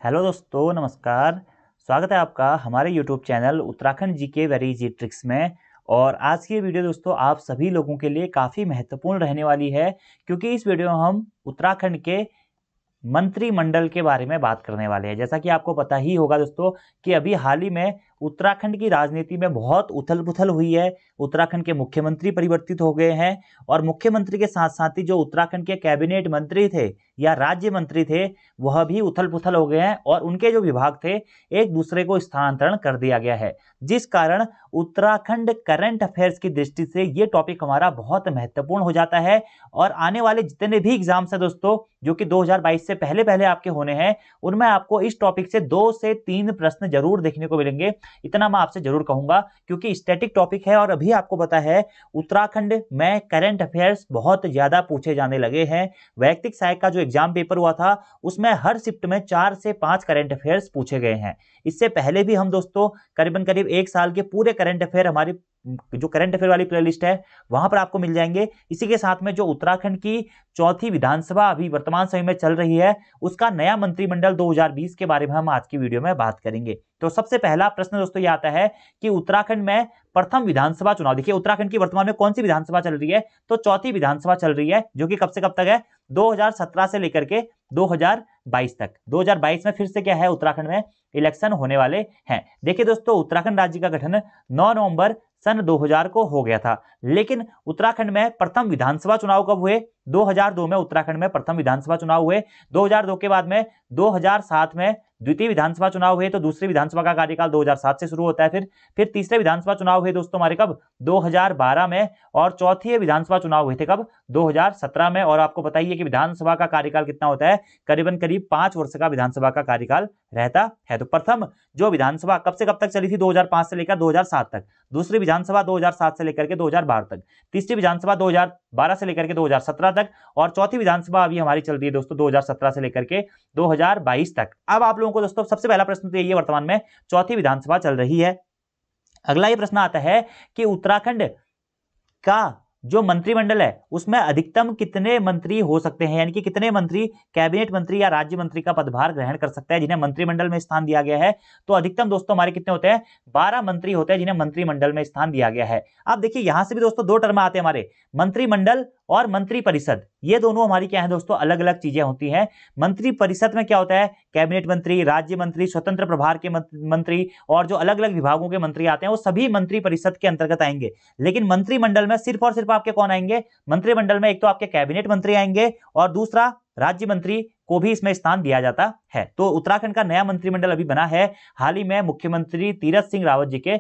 Hello दोस्तों, नमस्कार। स्वागत है आपका हमारे YouTube channel Uttarakhand GK very easy tricks में। और आज की ये वीडियो दोस्तों आप सभी लोगों के लिए काफ़ी महत्वपूर्ण रहने वाली है, क्योंकि इस वीडियो में हम उत्तराखंड के मंत्रिमंडल के बारे में बात करने वाले हैं। जैसा कि आपको पता ही होगा दोस्तों कि अभी हाल ही में उत्तराखंड की राजनीति में बहुत उथल-पुथल हुई है। उत्तराखंड के मुख्यमंत्री परिवर्तित हो गए हैं और मुख्यमंत्री के साथ-साथ ही जो उत्तराखंड के कैबिनेट मंत्री थे या राज्य मंत्री थे, वह भी उथल-पुथल हो गए हैं और उनके जो विभाग थे, एक दूसरे को स्थानांतरण कर दिया गया है। जिस कारण उत्तराखंड करंट अफेयर्स की दृष्टि से ये टॉपिक हमारा बहुत महत्वपूर्ण हो जाता है और आने वाले जितने भी एग्जाम्स हैं दोस्तों, जो कि 2022 से पहले आपके होने हैं, उनमें आपको इस टॉपिक से 2 से 3 प्रश्न जरूर देखने को मिलेंगे। इतना मैं आपसे जरूर कहूंगा, क्योंकि स्टैटिक टॉपिक है और अभी आपको पता है उत्तराखंड में करंट अफेयर्स बहुत ज्यादा पूछे जाने लगे हैं। वैयक्तिक सहायक का जो एग्जाम पेपर हुआ था, उसमें हर शिफ्ट में 4 से 5 करंट अफेयर्स पूछे गए हैं। इससे पहले भी हम दोस्तों करीब 1 साल के पूरे करंट अफेयर हमारी जो करंट अफेयर वाली प्लेलिस्ट है वहां पर आपको मिल जाएंगे। इसी के साथ में जो उत्तराखंड की चौथी विधानसभा अभी वर्तमान समय में चल रही है, उसका नया मंत्रिमंडल 2020 के बारे में हम आज की वीडियो में बात करेंगे। तो सबसे पहला प्रश्न दोस्तों ये आता है कि उत्तराखंड में प्रथम विधानसभा चुनाव, देखिए उत्तराखंड की वर्तमान में कौन सी विधानसभा चल रही है, तो चौथी विधानसभा चल रही है, जो कि कब से कब तक है, 2017 से लेकर के 2022 तक। 2022 में फिर से क्या है, उत्तराखंड में इलेक्शन होने वाले हैं। देखिए दोस्तों, उत्तराखंड राज्य का गठन 9 नवंबर सन 2000 को हो गया था, लेकिन उत्तराखंड में प्रथम विधानसभा चुनाव कब हुए, 2002 में उत्तराखंड में प्रथम विधानसभा चुनाव हुए। 2002 के बाद में 2007 में द्वितीय विधानसभा चुनाव हुए, तो दूसरी विधानसभा का कार्यकाल 2007 से शुरू होता है। फिर तीसरे विधानसभा चुनाव हुए दोस्तों हमारे कब, 2012 में, और चौथी विधानसभा चुनाव हुए थे कब, 2017 में। और आपको बताइए कि विधानसभा का कार्यकाल कितना होता है, करीब 5 वर्ष का विधानसभा का कार्यकाल रहता है। तो प्रथम जो विधानसभा कब से कब तक चली थी, 2005 से लेकर 2007 तक। दूसरी विधानसभा 2007 से लेकर के 2012 तक। तीसरी विधानसभा 2012 से लेकर के 2017 तक, और चौथी विधानसभा अभी हमारी चल रही है दोस्तों 2017 से लेकर के 2022 तक। अब आप लोगों को दोस्तों सबसे पहला प्रश्न तो यही है, वर्तमान में चौथी विधानसभा चल रही है। अगला ये प्रश्न आता है कि उत्तराखंड का जो मंत्रिमंडल है उसमें अधिकतम कितने मंत्री हो सकते हैं, यानी कि कितने मंत्री कैबिनेट मंत्री या राज्य मंत्री का पदभार ग्रहण कर सकते हैं, जिन्हें मंत्रिमंडल में स्थान दिया गया है। तो अधिकतम दोस्तों हमारे कितने होते हैं, 12 मंत्री होते हैं जिन्हें मंत्रिमंडल में स्थान दिया गया है। अब देखिए यहां से भी दोस्तों 2 टर्म आते हैं हमारे, मंत्रिमंडल और मंत्री परिषद। ये दोनों हमारी क्या है दोस्तों, अलग अलग चीजें होती हैं। मंत्री परिषद में क्या होता है, कैबिनेट मंत्री, राज्य मंत्री, स्वतंत्र प्रभार के मंत्री और जो अलग अलग विभागों के मंत्री आते हैं वो सभी मंत्री परिषद के अंतर्गत आएंगे। लेकिन मंत्रिमंडल में सिर्फ और सिर्फ आपके कौन आएंगे, मंत्रिमंडल में एक तो आपके कैबिनेट मंत्री आएंगे और दूसरा राज्य मंत्री को भी इसमें स्थान दिया जाता है। तो उत्तराखंड का नया मंत्रिमंडल अभी बना है हाल ही में मुख्यमंत्री तीरथ सिंह रावत जी के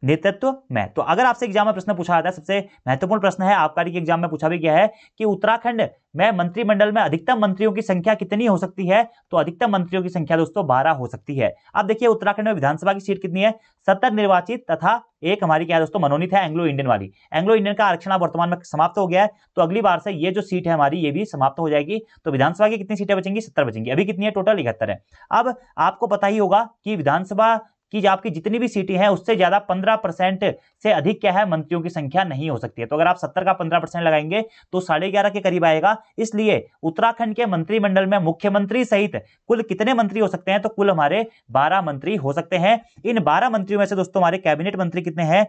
नेतृत्व में। तो अगर आपसे एग्जाम में प्रश्न पूछा जाता है, सबसे महत्वपूर्ण प्रश्न है, आबकारी के एग्जाम में पूछा भी गया है कि उत्तराखंड में मंत्रिमंडल में अधिकतम मंत्रियों की संख्या कितनी हो सकती है, तो अधिकतम मंत्रियों की संख्या दोस्तों 12 हो सकती है। अब देखिए उत्तराखंड में विधानसभा की सीट कितनी है, 70 निर्वाचित तथा एक हमारी क्या है दोस्तों, मनोनीत है, एंग्लो इंडियन वाली। एंग्लो इंडियन का आरक्षण वर्तमान में समाप्त हो गया है, तो अगली बार से ये जो सीट है हमारी ये भी समाप्त हो जाएगी। तो विधानसभा की कितनी सीटें बचेंगी, 70 बचेंगी। अभी कितनी है, टोटल 71 है। अब आपको पता ही होगा कि विधानसभा कि जो आपकी जितनी भी सीटें हैं उससे ज्यादा 15% से अधिक क्या है, मंत्रियों की संख्या नहीं हो सकती है। तो अगर आप 70 का 15% लगाएंगे तो 11.5 के करीब आएगा। इसलिए उत्तराखंड के मंत्रिमंडल में मुख्यमंत्री सहित कुल कितने मंत्री हो सकते हैं, तो कुल हमारे 12 मंत्री हो सकते हैं। इन 12 मंत्रियों में से दोस्तों हमारे कैबिनेट मंत्री कितने हैं,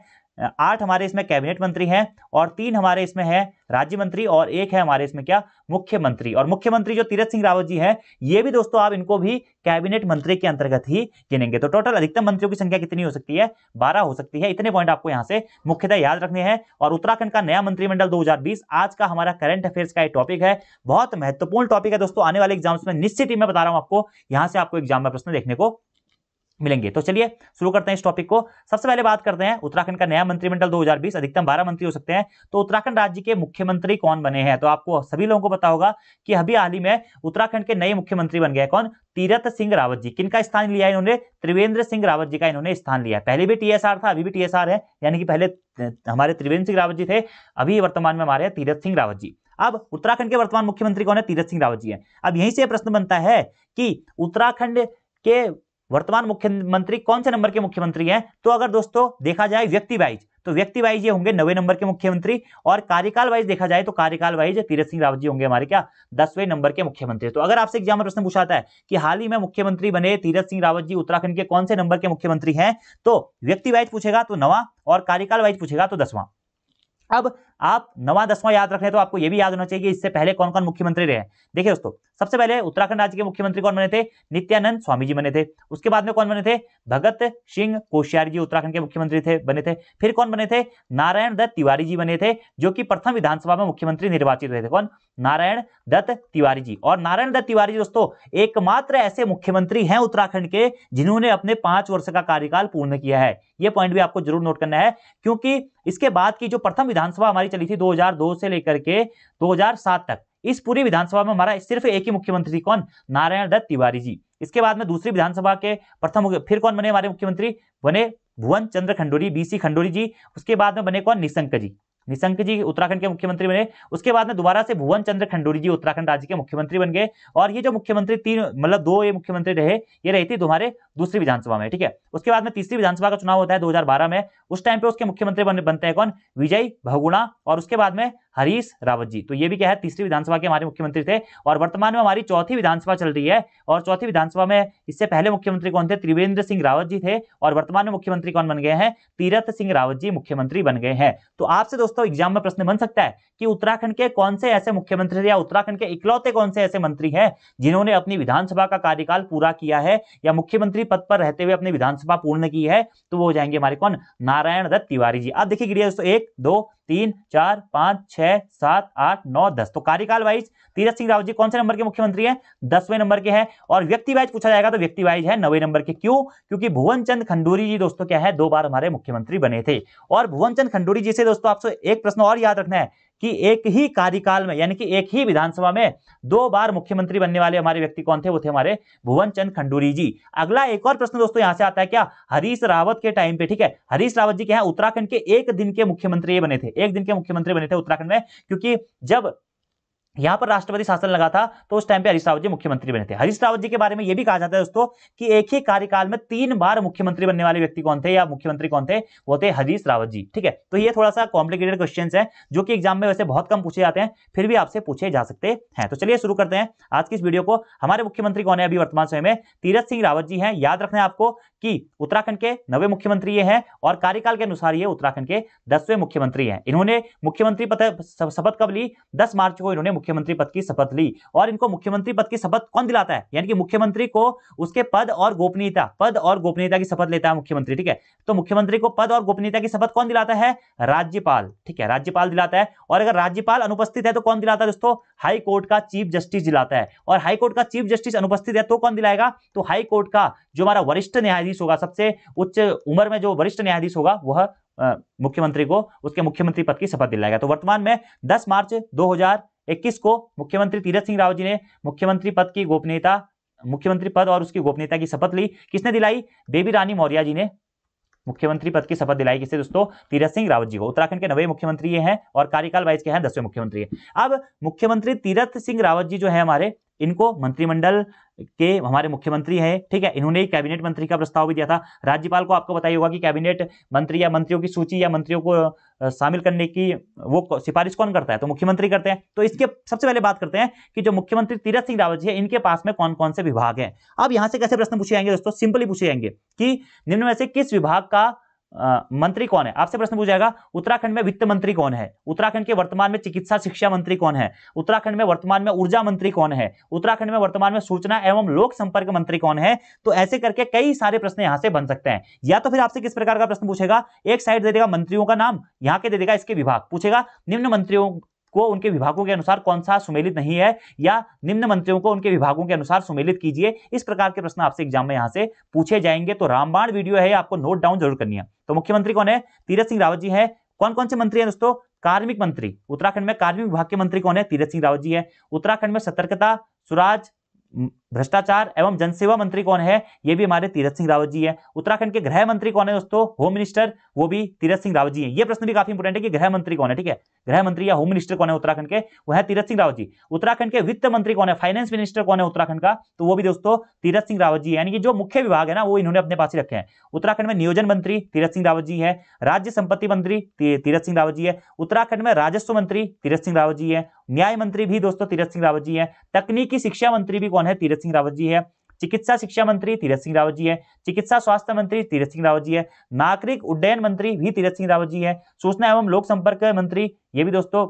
8 हमारे इसमें कैबिनेट मंत्री हैं और 3 हमारे इसमें है राज्य मंत्री और 1 है हमारे इसमें क्या, मुख्यमंत्री। और मुख्यमंत्री जो तीरथ सिंह रावत जी हैं, ये भी दोस्तों आप इनको भी कैबिनेट मंत्री के अंतर्गत ही गिनेंगे। तो टोटल अधिकतम मंत्रियों की संख्या कितनी हो सकती है, 12 हो सकती है। इतने पॉइंट आपको यहां से मुख्यतः याद रखने हैं। और उत्तराखंड का नया मंत्रिमंडल 2020 आज का हमारा करंट अफेयर्स का एक टॉपिक है, बहुत महत्वपूर्ण टॉपिक है दोस्तों। आने वाले एग्जाम्स में निश्चित ही मैं बता रहा हूं आपको, यहां से आपको एग्जाम में प्रश्न देखने को मिलेंगे। तो चलिए शुरू करते हैं इस टॉपिक को। सबसे पहले बात करते हैं उत्तराखंड का नया मंत्रिमंडल 2020, अधिकतम 12 मंत्री हो सकते हैं। तो उत्तराखंड राज्य के मुख्यमंत्री कौन बने हैं, तो आपको सभी लोगों को पता होगा कि अभी हाल ही में उत्तराखंड के नए मुख्यमंत्री बन गए कौन, तीरथ सिंह रावत जी। किनका स्थान लिया है इन्होंने, त्रिवेंद्र सिंह रावत जी का इन्होंने स्थान लिया है। पहले भी टीएसआर था, अभी भी टीएसआर है, यानी कि पहले हमारे त्रिवेंद्र सिंह रावत जी थे, अभी वर्तमान में हमारे तीरथ सिंह रावत जी। अब उत्तराखंड के वर्तमान मुख्यमंत्री कौन है, तीरथ सिंह रावत जी है। अब यहीं से प्रश्न बनता है कि उत्तराखंड के वर्तमान मुख्यमंत्री कौन से नंबर के मुख्यमंत्री हैं? तो अगर दोस्तों देखा जाए व्यक्ति वाइज, तो व्यक्ति वाइज ये होंगे 90वें नंबर के मुख्यमंत्री, और कार्यकाल वाइज देखा जाए तो कार्यकाल वाइज तीरथ सिंह रावत जी होंगे हमारे क्या 10वें नंबर के मुख्यमंत्री। तो अगर आपसे एग्जाम में प्रश्न पूछा है कि हाल ही में मुख्यमंत्री बने तीरथ सिंह रावत जी उत्तराखंड के कौन से नंबर के मुख्यमंत्री हैं, तो व्यक्ति वाइज पूछेगा तो 9वां और कार्यकाल वाइज पूछेगा तो 10वां। अब आप 9वां 10वां याद रख रहे हैं तो आपको यह भी याद होना चाहिए कि इससे पहले कौन कौन मुख्यमंत्री रहे। देखिए दोस्तों, सबसे पहले उत्तराखंड राज्य के मुख्यमंत्री कौन बने थे? नित्यानंद स्वामी जी बने थे। उसके बाद में कौन बने थे? भगत सिंह कोश्यारी जी उत्तराखंड के मुख्यमंत्री थे, बने थे। फिर कौन बने थे? नारायण दत्त तिवारी जी बने थे, जो कि प्रथम विधानसभा में मुख्यमंत्री निर्वाचित हुए थे। कौन? नारायण दत्त तिवारी जी। और नारायण दत्त तिवारी जी दोस्तों एकमात्र ऐसे मुख्यमंत्री हैं उत्तराखंड के जिन्होंने अपने 5 वर्ष का कार्यकाल पूर्ण किया है। यह पॉइंट भी आपको जरूर नोट करना है, क्योंकि इसके बाद की जो प्रथम विधानसभा हमारी चली थी 2002 से लेकर के 2007 तक, इस पूरी विधानसभा में हमारा सिर्फ एक ही मुख्यमंत्री थी। कौन? नारायण दत्त तिवारी जी। इसके बाद में दूसरी विधानसभा के प्रथम फिर कौन बने हमारे मुख्यमंत्री? बने भुवन चंद्र खंडूरी, बीसी खंडूरी जी। उसके बाद में बने कौन? निशंक जी। निशंक जी उत्तराखंड के मुख्यमंत्री बने। उसके बाद में दोबारा से भुवन चंद्र खंडूरी जी उत्तराखंड राज्य के मुख्यमंत्री बन गए। और ये जो मुख्यमंत्री तीन मतलब दो ये मुख्यमंत्री रहे, ये रही थी तुम्हारे दूसरी विधानसभा में, ठीक है। उसके बाद में तीसरी विधानसभा का चुनाव होता है 2012 में। उस टाइम पे उसके मुख्यमंत्री बनते हैं कौन? विजय बहुगुणा। और उसके बाद में हरीश रावत जी। तो ये भी क्या है, तीसरी विधानसभा के हमारे मुख्यमंत्री थे। और वर्तमान में हमारी चौथी विधानसभा चल रही है, और चौथी विधानसभा में इससे पहले मुख्यमंत्री कौन थे? त्रिवेंद्र सिंह रावत जी थे। और वर्तमान में मुख्यमंत्री कौन बन गए हैं? तीरथ सिंह रावत जी मुख्यमंत्री बन गए हैं। तो आपसे दोस्तों एग्जाम में प्रश्न बन सकता है कि उत्तराखंड के कौन से ऐसे मुख्यमंत्री या उत्तराखंड के इकलौते कौन से ऐसे मंत्री हैं जिन्होंने अपनी विधानसभा का कार्यकाल पूरा किया है या मुख्यमंत्री पद पर रहते हुए अपनी विधानसभा पूर्ण की है? तो वो हो जाएंगे हमारे कौन? नारायण दत्त तिवारी जी। आप देखिए दोस्तों 1 2 3 4 5 6 7 8 9 10। तो कार्यकाल वाइज तीरथ सिंह रावत जी कौन से नंबर के मुख्यमंत्री हैं? 10वें नंबर के हैं। और व्यक्ति वाइज पूछा जाएगा तो व्यक्ति वाइज है 9वें नंबर के। क्यों? क्योंकि भुवन चंद खंडूरी जी दोस्तों क्या है 2 बार हमारे मुख्यमंत्री बने थे। और भुवन चंद खंडूरी जी से दोस्तों आपसे एक प्रश्न और याद रखना है कि एक ही कार्यकाल में यानी कि एक ही विधानसभा में 2 बार मुख्यमंत्री बनने वाले हमारे व्यक्ति कौन थे? वो थे हमारे भुवन चंद खंडूरी जी। अगला एक और प्रश्न दोस्तों यहां से आता है क्या? हरीश रावत के टाइम पे, ठीक है। हरीश रावत जी क्या है उत्तराखंड के एक दिन के मुख्यमंत्री बने थे, एक दिन के मुख्यमंत्री बने थे उत्तराखंड में, क्योंकि जब यहां पर राष्ट्रपति शासन लगा था तो उस टाइम पे हरीश रावत जी मुख्यमंत्री बने थे। हरीश रावत जी के बारे में यह भी कहा जाता है दोस्तों कि एक ही कार्यकाल में 3 बार मुख्यमंत्री बनने वाले व्यक्ति कौन थे या मुख्यमंत्री कौन थे? वो थे हरीश रावत जी, ठीक है। तो ये थोड़ा सा कॉम्प्लिकेटेड क्वेश्चंस हैं जो कि एग्जाम में वैसे बहुत कम पूछे जाते हैं, फिर भी आपसे पूछे जा सकते हैं। तो चलिए शुरू करते हैं आज की इस वीडियो को। हमारे मुख्यमंत्री कौन है अभी वर्तमान समय में? तीरथ सिंह रावत जी हैं। याद रखना है आपको कि उत्तराखंड के 9वें मुख्यमंत्री ये हैं और कार्यकाल के अनुसार ये उत्तराखंड के 10वें मुख्यमंत्री हैं। इन्होंने मुख्यमंत्री पद शपथ कब ली? 10 मार्च को इन्होंने मुख्यमंत्री पद की शपथ ली। और इनको मुख्यमंत्री पद की शपथ कौन दिलाता है? यानी कि मुख्यमंत्री को उसके पद और गोपनीयता की शपथ लेता है मुख्यमंत्री, ठीक है। तो मुख्यमंत्री को पद और गोपनीयता की शपथ कौन दिलाता है? राज्यपाल, ठीक है, राज्यपाल दिलाता है। और अगर राज्यपाल अनुपस्थित है तो कौन दिलाता है दोस्तों? हाई कोर्ट का चीफ जस्टिस दिलाता है। और हाई कोर्ट का चीफ जस्टिस अनुपस्थित है तो कौन दिलाएगा? तो हाई कोर्ट का जो हमारा वरिष्ठ न्यायाधीश होगा, सबसे उच्च उम्र में जो वरिष्ठ न्यायाधीश होगा, वह मुख्यमंत्री को उसके मुख्यमंत्री पद की शपथ दिलाएगा। तो वर्तमान में 10 मार्च 2021 को मुख्यमंत्री तीरथ सिंह रावत जी ने मुख्यमंत्री पद और उसकी गोपनीयता की शपथ ली। किसने दिलाई? बेबी रानी मौर्य जी ने मुख्यमंत्री पद की शपथ दिलाई। किससे दोस्तों? तीरथ सिंह रावत जी को। उत्तराखंड के 9वें मुख्यमंत्री ये हैं और कार्यकाल वाइज के हैं 10वें मुख्यमंत्री है। अब मुख्यमंत्री तीरथ सिंह रावत जी जो है हमारे, इनको मंत्रिमंडल के हमारे मुख्यमंत्री हैं, ठीक है। इन्होंने कैबिनेट मंत्री का प्रस्ताव भी दिया था। राज्यपाल को आपको बताइए होगा कि कैबिनेट मंत्री या मंत्रियों की सूची या मंत्रियों को शामिल करने की वो सिफारिश कौन करता है? तो मुख्यमंत्री करते हैं। तो इसके सबसे पहले बात करते हैं कि जो मुख्यमंत्री तीरथ सिंह रावत जी है, इनके पास में कौन कौन से विभाग हैं। अब यहां से कैसे प्रश्न पूछे जाएंगे दोस्तों? सिंपली पूछे जाएंगे कि निम्न में से किस विभाग का मंत्री कौन है? आपसे प्रश्न पूछा जाएगा उत्तराखंड में वित्त मंत्री कौन है? उत्तराखंड के वर्तमान में चिकित्सा शिक्षा मंत्री कौन है? उत्तराखंड में वर्तमान में ऊर्जा मंत्री कौन है? उत्तराखंड में वर्तमान में सूचना एवं लोक संपर्क मंत्री कौन है? तो ऐसे करके कई सारे प्रश्न यहां से बन सकते हैं। या तो फिर आपसे किस प्रकार का प्रश्न पूछेगा? एक साइड दे देगा मंत्रियों का नाम, यहां के दे देगा इसके विभाग, पूछेगा निम्न मंत्रियों को उनके विभागों के अनुसार कौन सा सुमेलित नहीं है, या निम्न मंत्रियों को उनके विभागों के अनुसार सुमेलित कीजिए। इस प्रकार के प्रश्न आपसे एग्जाम में यहां से पूछे जाएंगे। तो रामबाण वीडियो है, आपको नोट डाउन जरूर करनी है। तो मुख्यमंत्री कौन है? तीरथ सिंह रावत जी है। कौन कौन से मंत्री हैं दोस्तों? कार्मिक मंत्री, उत्तराखंड में कार्मिक विभाग के मंत्री कौन है? तीरथ सिंह रावत जी है। उत्तराखंड में सतर्कता, सुराज भ्रष्टाचार एवं जनसेवा मंत्री कौन है? ये भी हमारे तीरथ सिंह रावत जी है। उत्तराखंड के गृह मंत्री कौन है दोस्तों? होम मिनिस्टर, वो भी तीरथ सिंह रावत जी है। ये प्रश्न भी काफी इंपोर्टेंट है कि गृह मंत्री कौन है, ठीक है, गृह मंत्री या होम मिनिस्टर कौन है उत्तराखंड के? वो है तीरथ सिंह रावत जी। उत्तराखंड के वित्त मंत्री कौन है? फाइनेंस मिनिस्टर कौन है उत्तराखंड का? तो वो भी दोस्तों तीरथ सिंह रावत जी है। यानी कि जो मुख्य विभाग है ना वो इन्होंने अपने पास ही रखे हैं। उत्तराखंड में नियोजन मंत्री तीरथ सिंह रावत जी है, राज्य संपत्ति मंत्री तीरथ सिंह रावत जी है, उत्तराखंड में राजस्व मंत्री तीरथ सिंह रावत जी है, न्याय मंत्री भी दोस्तों तीरथ सिंह रावत जी है, तकनीकी शिक्षा मंत्री भी कौन है? तीरथ सिंह रावत जी है, चिकित्सा शिक्षा मंत्री तीरथ सिंह रावत जी है, चिकित्सा स्वास्थ्य मंत्री तीरथ सिंह रावत जी है, नागरिक उड्डयन मंत्री भी तीरथ सिंह रावत जी है, सूचना एवं लोक संपर्क मंत्री ये भी दोस्तों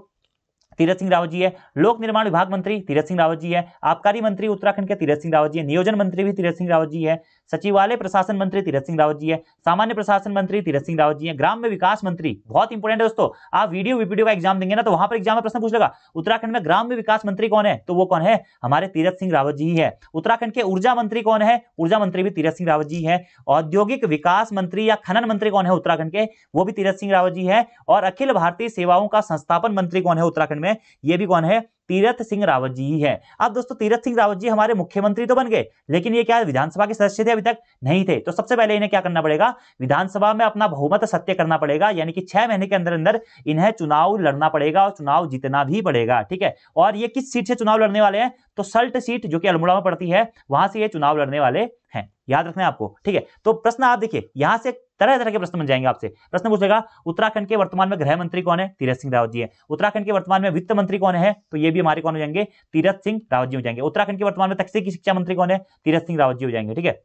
तीरथ सिंह रावत जी है, लोक निर्माण विभाग मंत्री तीरथ सिंह रावत जी है, आबकारी मंत्री उत्तराखंड के तीरथ सिंह रावत जी है, नियोजन मंत्री भी तीरथ सिंह रावत जी है, सचिवालय प्रशासन मंत्री तीरथ सिंह रावत जी है, सामान्य प्रशासन मंत्री तीरथ सिंह रावत जी है, ग्राम्य विकास मंत्री बहुत इंपॉर्टेंट है दोस्तों, आप वीडियो का एग्जाम देंगे ना तो वहां पर एग्जाम में प्रश्न पूछ लेगा उत्तराखंड में ग्राम्य विकास मंत्री कौन है? तो वो कौन है? हमारे तीरथ सिंह रावत जी है। उत्तराखंड के ऊर्जा मंत्री कौन है? ऊर्जा मंत्री भी तीरथ सिंह रावत जी है। औद्योगिक विकास मंत्री या खनन मंत्री कौन है उत्तराखंड के? वो भी तीरथ सिंह रावत जी है। और अखिल भारतीय सेवाओं का संस्थापन मंत्री कौन है उत्तराखंड में? ये भी कौन है? तीरथ सिंह रावत जी ही है। अब दोस्तों तीरथ सिंह रावत जी हमारे मुख्यमंत्री तो बन गए, लेकिन ये क्या विधानसभा के सदस्य थे? अभी तक नहीं थे। तो सबसे पहले इन्हें क्या करना पड़ेगा? विधानसभा में अपना बहुमत सत्य करना पड़ेगा, यानी कि 6 महीने के अंदर अंदर इन्हें चुनाव लड़ना पड़ेगा और चुनाव जीतना भी पड़ेगा, ठीक है। और ये किस सीट से चुनाव लड़ने वाले हैं? तो सल्ट सीट जो कि अल्मोड़ा में पड़ती है, वहां से ये चुनाव लड़ने वाले हैं, याद रखना है आपको, ठीक है। तो प्रश्न आप देखिए, यहां से तरह तरह के प्रश्न बन जाएंगे आपसे। प्रश्न पूछेगा उत्तराखंड के वर्तमान में गृह मंत्री कौन है? तीरथ सिंह रावत जी है। उत्तराखंड के वर्तमान में वित्त मंत्री कौन है? तो ये भी हमारे कौन हो जाएंगे? तीरथ सिंह रावत जी हो जाएंगे। उत्तराखंड के वर्तमान में तकनीकी शिक्षा मंत्री कौन है? तीरथ सिंह रावत जी हो जाएंगे, ठीक है।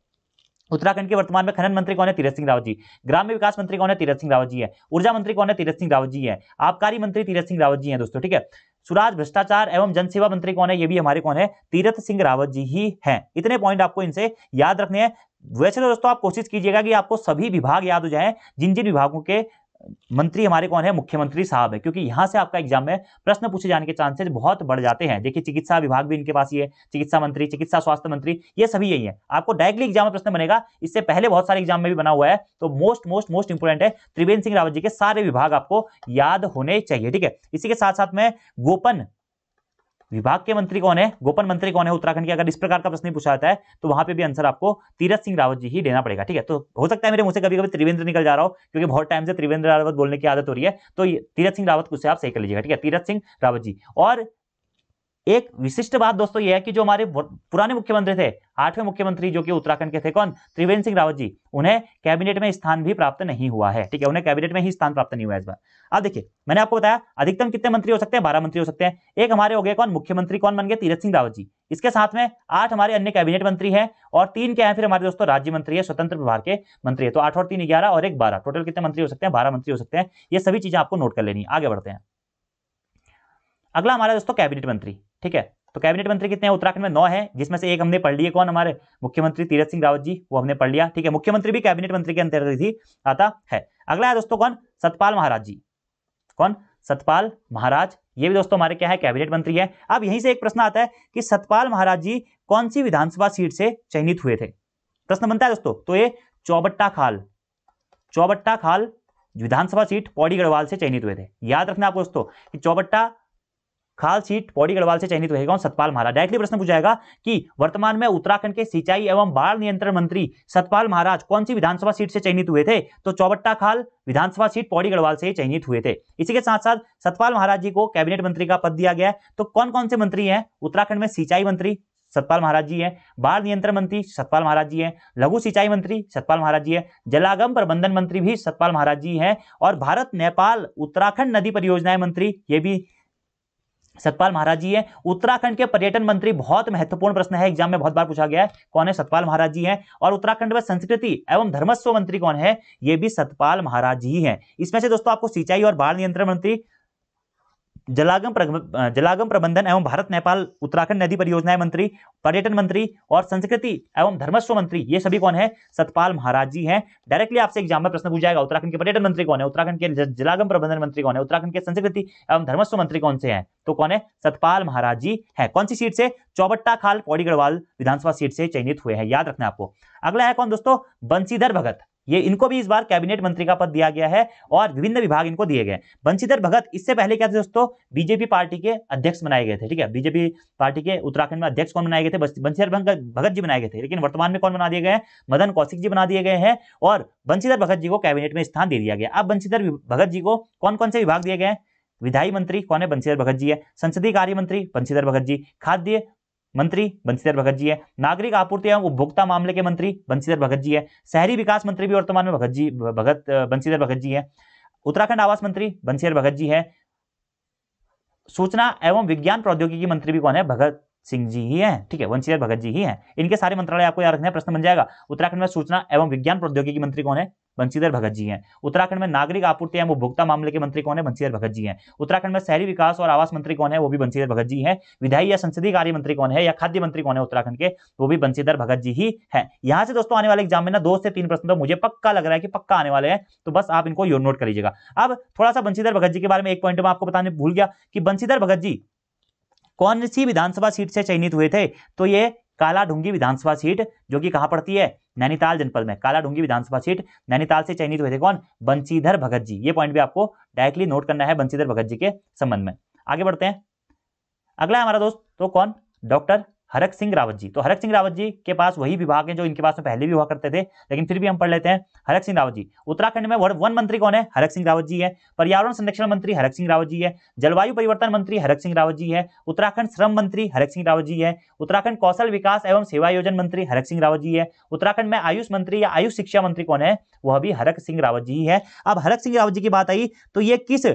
उत्तराखंड के वर्तमान में खनन मंत्री कौन है? तीरथ सिंह रावत जी। ग्राम्य विकास मंत्री कौन है? तीरथ सिंह रावत जी है। ऊर्जा मंत्री कौन है? तीरथ सिंह रावत जी है। आबकारी मंत्री तीरथ सिंह रावत जी हैं दोस्तों, ठीक है। सुराज भ्रष्टाचार एवं जनसेवा मंत्री कौन है? ये भी हमारे कौन है? तीरथ सिंह रावत जी ही हैं। इतने पॉइंट आपको इनसे याद रखने हैं। वैसे तो दोस्तों आप कोशिश कीजिएगा कि आपको सभी विभाग याद हो जाएं, जिन जिन विभागों के मंत्री हमारे कौन है? मुख्यमंत्री साहब है, क्योंकि यहां से आपका एग्जाम में प्रश्न पूछे जाने के चांसेस बहुत बढ़ जाते हैं। देखिए चिकित्सा विभाग भी इनके पास ही है, चिकित्सा मंत्री, चिकित्सा स्वास्थ्य मंत्री, ये सभी यही है। आपको डायरेक्टली एग्जाम में प्रश्न बनेगा, इससे पहले बहुत सारे एग्जाम में भी बना हुआ है। तो मोस्ट इंपोर्टेंट है, त्रिवेंद्र सिंह रावत जी के सारे विभाग आपको याद होने चाहिए, ठीक है। इसी के साथ साथ में गोपन विभाग के मंत्री कौन है? गोपन मंत्री कौन है उत्तराखंड के? अगर इस प्रकार का प्रश्न पूछा जाता है तो वहां पे भी आंसर आपको तीरथ सिंह रावत जी ही देना पड़ेगा, ठीक है। तो हो सकता है मेरे मुंह से कभी कभी त्रिवेंद्र निकल जा रहा हो, क्योंकि बहुत टाइम से त्रिवेंद्र रावत बोलने की आदत हो रही है, तो तीरथ सिंह रावत को से आप सही कर लीजिएगा, ठीक है, तीरथ सिंह रावत जी। और एक विशिष्ट बात दोस्तों यह है कि जो हमारे पुराने मुख्यमंत्री थे, 8वें मुख्यमंत्री जो कि उत्तराखंड के थे, कौन? त्रिवेंद्र सिंह रावत जी, उन्हें कैबिनेट में स्थान भी प्राप्त नहीं हुआ है, ठीक है, उन्हें कैबिनेट में ही स्थान प्राप्त नहीं हुआ है इस बार। अब देखिए मैंने आपको बताया अधिकतम कितने मंत्री हो सकते हैं? 12 मंत्री हो सकते हैं। एक हमारे हो गए कौन? मुख्यमंत्री कौन बन गए? तीरथ सिंह रावत जी। इसके साथ में 8 हमारे अन्य कैबिनेट मंत्री हैं, और 3 क्या है फिर हमारे दोस्तों? राज्य मंत्री है, स्वतंत्र प्रभार के मंत्री है। तो 8 और 3 11 और 1 12, टोटल कितने मंत्री हो सकते हैं? 12 मंत्री हो सकते हैं। ये सभी चीजें आपको नोट कर लेनी। आगे बढ़ते हैं। अगला हमारा दोस्तों कैबिनेट मंत्री, ठीक है। तो कैबिनेट मंत्री कितने हैं? उत्तराखंड में 9 है, जिसमें से एक हमने पढ़ लिए, कौन? हमारे मुख्यमंत्री तीरथ सिंह रावत जी, वो हमने पढ़ लिया, ठीक है। मुख्यमंत्री भी कैबिनेट मंत्री के अंतर्गत ही आता है। अगला है दोस्तों कौन? सतपाल महाराज जी। कौन? सतपाल महाराज, ये भी दोस्तों हमारे क्या है? कैबिनेट मंत्री है। अब यहीं से एक प्रश्न आता है कि सतपाल महाराज जी कौन सी विधानसभा सीट से चयनित हुए थे? प्रश्न बनता है दोस्तों। तो ये चौबट्टा खाल विधानसभा सीट पौड़ी गढ़वाल से चयनित हुए थे। याद रखना आपको दोस्तों कि चौबट्टा खाल सीट पौड़ी गढ़वाल से चयनित हुए कौन? सतपाल महाराज। डायरेक्टली प्रश्न पूछा जाएगा कि वर्तमान में उत्तराखंड के सिंचाई एवं बाढ़ नियंत्रण मंत्री सतपाल महाराज कौन सी विधानसभा सीट से चयनित हुए थे? तो चौबट्टा खाल विधानसभा सीट पौड़ी गढ़वाल से चयनित हुए थे। इसी के साथ साथ सतपाल महाराज जी को कैबिनेट मंत्री का पद दिया गया है। तो कौन कौन से मंत्री हैं? उत्तराखंड में सिंचाई मंत्री सतपाल महाराज जी हैं, बाढ़ नियंत्रण मंत्री सतपाल महाराज जी हैं, लघु सिंचाई मंत्री सतपाल महाराज जी हैं, जलागम प्रबंधन मंत्री भी सतपाल महाराज जी हैं, और भारत नेपाल उत्तराखंड नदी परियोजनाएं मंत्री ये भी सतपाल महाराज जी है। उत्तराखंड के पर्यटन मंत्री, बहुत महत्वपूर्ण प्रश्न है, एग्जाम में बहुत बार पूछा गया है, कौन है? सतपाल महाराज जी हैं। और उत्तराखंड में संस्कृति एवं धर्मस्व मंत्री कौन है? ये भी सतपाल महाराज जी हैं। इसमें से दोस्तों आपको सिंचाई और बाढ़ नियंत्रण मंत्री, जलागम प्रबंधन एवं भारत नेपाल उत्तराखंड नदी परियोजनाएं मंत्री, पर्यटन मंत्री और संस्कृति एवं धर्मस्व मंत्री, ये सभी कौन है? सतपाल महाराज जी हैं। डायरेक्टली आपसे एग्जाम में प्रश्न पूछा जाएगा उत्तराखंड के पर्यटन मंत्री कौन है, उत्तराखंड के जलागम प्रबंधन मंत्री कौन है, उत्तराखंड के संस्कृति एवं धर्मस्व मंत्री कौन से हैं? तो कौन है? सतपाल महाराज जी है। कौन सी सीट से? चौबट्टा खाल पौड़ी गढ़वाल विधानसभा सीट से चयनित हुए हैं, याद रखना आपको। अगला है कौन दोस्तों? बंशीधर भगत। ये इनको भी इस बार कैबिनेट मंत्री का पद दिया गया है और विभिन्न विभाग इनको दिए गए। बंशीधर भगत इससे पहले क्या थे दोस्तों, बीजेपी पार्टी के अध्यक्ष बनाए गए थे। ठीक है, बीजेपी पार्टी के उत्तराखंड में अध्यक्ष कौन बनाए गए थे, बंशीधर भगत जी बनाए गए थे। लेकिन वर्तमान में कौन बना दिए गए हैं, मदन कौशिक जी बना दिए गए हैं और बंशीधर भगत जी को कैबिनेट में स्थान दे दिया गया। अब बंशीधर भगत जी को कौन कौन से विभाग दिए गए हैं, विधायी मंत्री कौन है, बंशीधर भगत जी है। संसदीय कार्य मंत्री बंशीधर भगत जी, खाद्य मंत्री बंशीधर भगत जी है, नागरिक आपूर्ति एवं उपभोक्ता मामले के मंत्री बंशीधर भगत जी है, शहरी विकास मंत्री भी वर्तमान में बंशीधर भगत जी है, उत्तराखंड आवास मंत्री बंशीधर भगत जी है, सूचना एवं विज्ञान प्रौद्योगिकी मंत्री भी कौन है, भगत सिंह जी ही हैं। ठीक है, बंशीधर भगत जी ही हैं। इनके सारे मंत्रालय आपको याद रखना है, प्रश्न बन जाएगा। उत्तराखंड में सूचना एवं विज्ञान प्रौद्योगिकी मंत्री कौन है, बंशीधर भगत जी हैं। उत्तराखंड में नागरिक आपूर्ति एवं उपभोक्ता मामले के मंत्री कौन है, बंशीधर भगत जी हैं। उत्तराखंड में शहरी विकास और आवास मंत्री कौन है, वो भी बंशीधर भगत जी हैं। विधायी या संसदीय कार्य मंत्री कौन है या खाद्य मंत्री कौन है उत्तराखंड के, वो भी बंशीधर भगत जी ही है। यहां से दोस्तों आने वाले एग्जाम में ना 2 से 3 प्रश्न तो मुझे पक्का लग रहा है कि पक्का आने वाले हैं, तो बस आप इनको नोट कर लीजिएगा। अब थोड़ा सा बंशीधर भगत जी के बारे में एक पॉइंट में आपको बताने भूल गया कि बंशीधर भगत जी कौन सी विधानसभा सीट से चयनित हुए थे, तो ये कालाढूंगी विधानसभा सीट जो कि कहां पड़ती है, नैनीताल जनपद में। कालाढूंगी विधानसभा सीट नैनीताल से चयनित हुए थे कौन, बंशीधर भगत जी। ये पॉइंट भी आपको डायरेक्टली नोट करना है बंशीधर भगत जी के संबंध में। आगे बढ़ते हैं, अगला है हमारा दोस्त तो कौन, डॉक्टर हरक सिंह रावत जी। तो हरक सिंह रावत जी के पास वही विभाग है जो इनके पास में पहले भी हुआ करते थे, लेकिन फिर भी हम पढ़ लेते हैं। हरक सिंह रावत जी उत्तराखंड में वन मंत्री कौन है, हरक सिंह रावत जी है। पर्यावरण संरक्षण मंत्री हरक सिंह रावत जी है। जलवायु परिवर्तन मंत्री हरक सिंह रावत जी है। उत्तराखंड श्रम मंत्री हरक सिंह रावत जी है। उत्तराखंड कौशल विकास एवं सेवा योजन मंत्री हरक सिंह रावत जी है। उत्तराखंड में आयुष मंत्री या आयुष शिक्षा मंत्री कौन है, वह भी हरक सिंह रावत जी है। अब हरक सिंह रावत जी की बात आई तो ये किस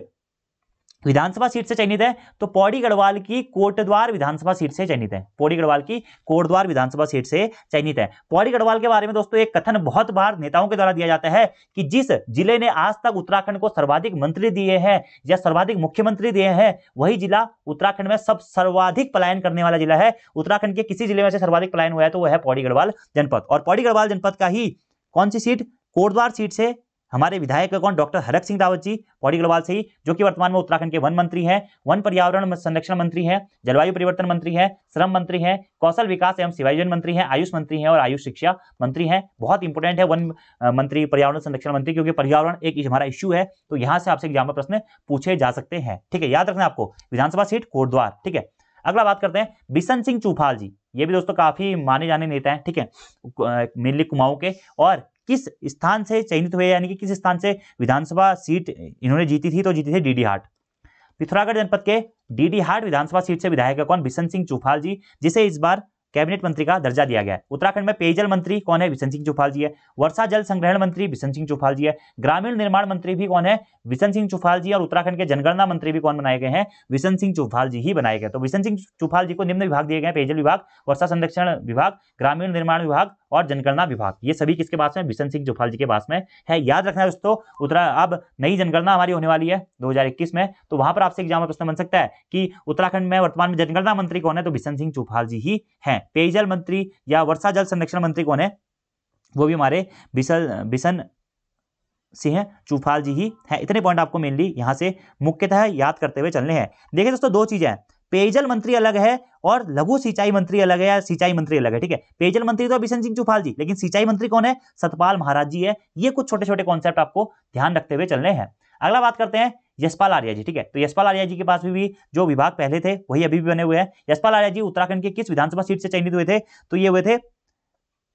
विधानसभा सीट से चयनित है, तो पौड़ी गढ़वाल की कोटद्वार विधानसभा सीट से चयनित है। पौड़ी गढ़वाल की कोटद्वार विधानसभा सीट से चयनित है। पौड़ी गढ़वाल के बारे में दोस्तों एक कथन बहुत बार नेताओं के द्वारा दिया जाता है कि जिस जिले ने आज तक उत्तराखंड को सर्वाधिक मंत्री दिए हैं या सर्वाधिक मुख्यमंत्री दिए हैं, वही जिला उत्तराखंड में सर्वाधिक पलायन करने वाला जिला है। उत्तराखंड के किसी जिले में से सर्वाधिक पलायन हुआ है तो वह है पौड़ी गढ़वाल जनपद। और पौड़ी गढ़वाल जनपद का ही कौन सी सीट, कोटद्वार सीट से हमारे विधायक कौन, डॉक्टर हरक सिंह रावत जी, पौड़ी गढ़वाल से ही, जो कि वर्तमान में उत्तराखंड के वन मंत्री हैं, वन पर्यावरण संरक्षण मंत्री हैं, जलवायु परिवर्तन मंत्री हैं, श्रम मंत्री हैं, कौशल विकास एवं सेवा योजन मंत्री हैं, आयुष मंत्री हैं और आयुष शिक्षा मंत्री हैं। बहुत इंपोर्टेंट है वन मंत्री, पर्यावरण संरक्षण मंत्री, क्योंकि पर्यावरण एक हमारा इश्यू है, तो यहां से आपसे एग्जाम में प्रश्न पूछे जा सकते हैं। ठीक है, याद रखना आपको, विधानसभा सीट कोटद्वार। ठीक है, अगला बात करते हैं बिशन सिंह चूफाल जी। ये भी दोस्तों काफी माने जाने नेता हैं। ठीक है, मेनली कुमाऊं के, और किस स्थान से चयनित हुए, यानी कि किस स्थान से विधानसभा सीट इन्होंने जीती थी, तो जीती थी डीडी हाट। पिथौरागढ़ जनपद के डीडी हाट विधानसभा सीट से विधायक है कौन, बिशन सिंह चूफाल जी, जिसे इस बार कैबिनेट मंत्री का दर्जा दिया गया है। उत्तराखंड में पेयजल मंत्री कौन है, बिशन सिंह चूफाल जी है। वर्षा जल संग्रहण मंत्री बिशन सिंह चूफाल जी है। ग्रामीण निर्माण मंत्री भी कौन है, बिशन सिंह चूफाल जी। और उत्तराखंड के जनगणना मंत्री भी कौन बनाए गए हैं, बिशन सिंह चूफाल जी ही बनाए गए। तो बिशन सिंह चूफाल जी को निम्न विभाग दिए गए, पेयजल विभाग, वर्षा संरक्षण विभाग, ग्रामीण निर्माण विभाग और जनगणना विभाग। ये सभी किसके पास में, बिशन सिंह चूफाल जी के पास में है। याद रखना है दोस्तों, अब नई जनगणना हमारी होने वाली है 2021 में, तो वहां पर आपसे एग्जाम में प्रश्न बन सकता है कि उत्तराखंड में वर्तमान में जनगणना मंत्री कौन है, तो बिशन सिंह चूफाल जी ही हैं। पेयजल मंत्री या वर्षा जल संरक्षण मंत्री कौन है, वो भी हमारे बिशन सिंह चूफाल जी ही हैं। इतने पॉइंट आपको मेनली यहां से मुख्यतः याद करते हुए चलने हैं। देखिए दोस्तों, 2 चीजें हैं, पेयजल मंत्री अलग है और लघु सिंचाई मंत्री अलग है या सिंचाई मंत्री अलग है। ठीक है, पेयजल मंत्री तो बिशन सिंह चूफाल जी, लेकिन सिंचाई मंत्री कौन है, सतपाल महाराज जी है। ये कुछ छोटे छोटे कॉन्सेप्ट आपको ध्यान रखते हुए चलने हैं। अगला बात करते हैं यशपाल आर्या जी। ठीक है, तो यशपाल आर्या जी के पास भी जो विभाग पहले थे वही अभी भी बने हुए हैं। यशपाल आर्या जी उत्तराखंड के किस विधानसभा सीट से चयनित हुए थे, तो ये हुए थे